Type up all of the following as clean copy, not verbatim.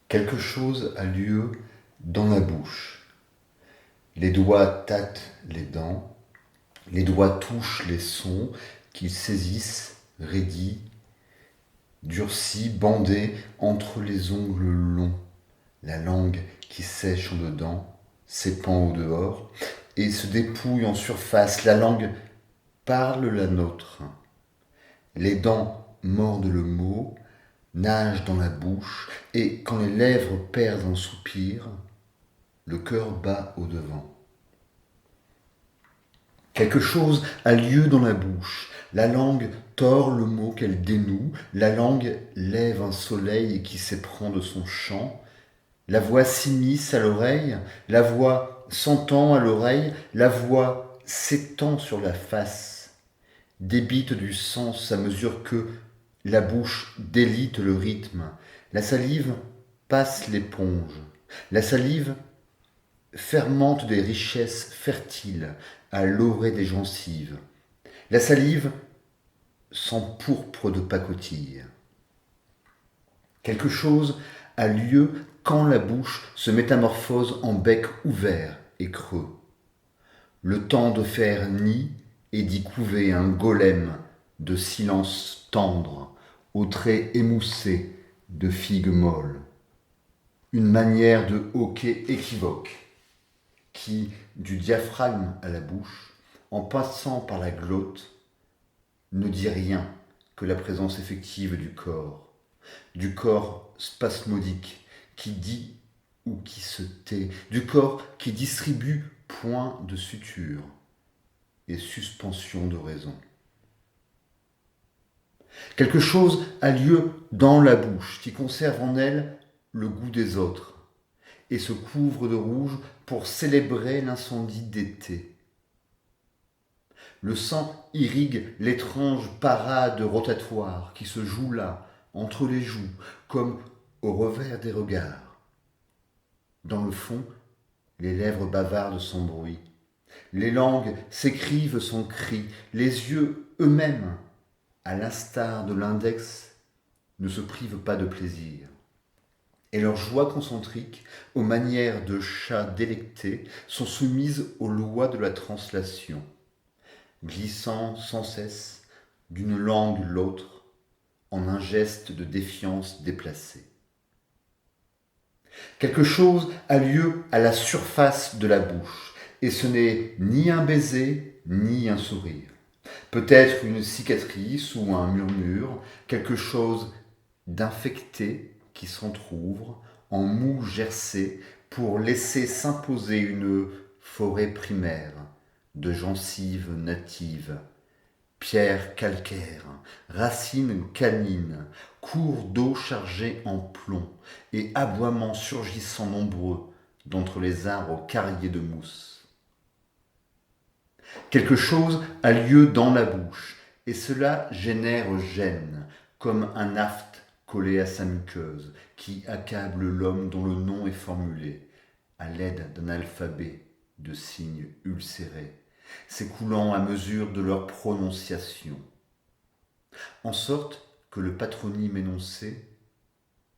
Quelque chose a lieu dans la bouche. Les doigts tâtent les dents, les doigts touchent les sons qu'ils saisissent, raidis, durcis, bandés entre les ongles longs. La langue qui sèche en dedans, s'épand au dehors et se dépouille en surface. La langue parle la nôtre. Les dents mordent le mot, nagent dans la bouche, et quand les lèvres perdent un soupir, le cœur bat au-devant. Quelque chose a lieu dans la bouche. La langue tord le mot qu'elle dénoue. La langue lève un soleil qui s'éprend de son chant. La voix s'immisce à l'oreille. La voix s'entend à l'oreille. La voix s'étend sur la face. Débite du sens à mesure que la bouche délite le rythme. La salive passe l'éponge. La salive fermente des richesses fertiles à l'orée des gencives. La salive s'empourpre de pacotille. Quelque chose a lieu quand la bouche se métamorphose en bec ouvert et creux. Le temps de faire nid et d'y couver un golem de silence tendre, aux traits émoussés de figues molles. Une manière de hoquet équivoque qui, du diaphragme à la bouche, en passant par la glotte, ne dit rien que la présence effective du corps spasmodique qui dit ou qui se tait, du corps qui distribue point de suture et suspension de raison. Quelque chose a lieu dans la bouche qui conserve en elle le goût des autres et se couvre de rouge pour célébrer l'incendie d'été. Le sang irrigue l'étrange parade rotatoire qui se joue là, entre les joues, comme au revers des regards. Dans le fond, les lèvres bavardent sans bruit. Les langues s'écrivent sans cri. Les yeux eux-mêmes, à l'instar de l'index, ne se privent pas de plaisir. Et leurs joies concentriques, aux manières de chats délectés, sont soumises aux lois de la translation, glissant sans cesse d'une langue l'autre en un geste de défiance déplacé. Quelque chose a lieu à la surface de la bouche, et ce n'est ni un baiser, ni un sourire. Peut-être une cicatrice ou un murmure, quelque chose d'infecté qui s'entr'ouvre en mou gercé pour laisser s'imposer une forêt primaire de gencives natives, pierres calcaires, racines canines, cours d'eau chargés en plomb et aboiements surgissant nombreux d'entre les arbres carriés de mousse. Quelque chose a lieu dans la bouche, et cela génère gêne, comme un aft collé à sa muqueuse, qui accable l'homme dont le nom est formulé, à l'aide d'un alphabet de signes ulcérés, s'écoulant à mesure de leur prononciation, en sorte que le patronyme énoncé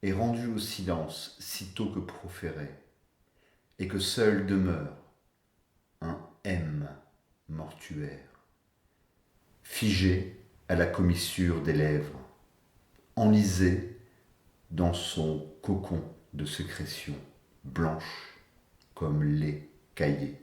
est rendu au silence sitôt que proféré, et que seul demeure un M mortuaire, figé à la commissure des lèvres, enlisé dans son cocon de sécrétion, blanche comme lait caillé.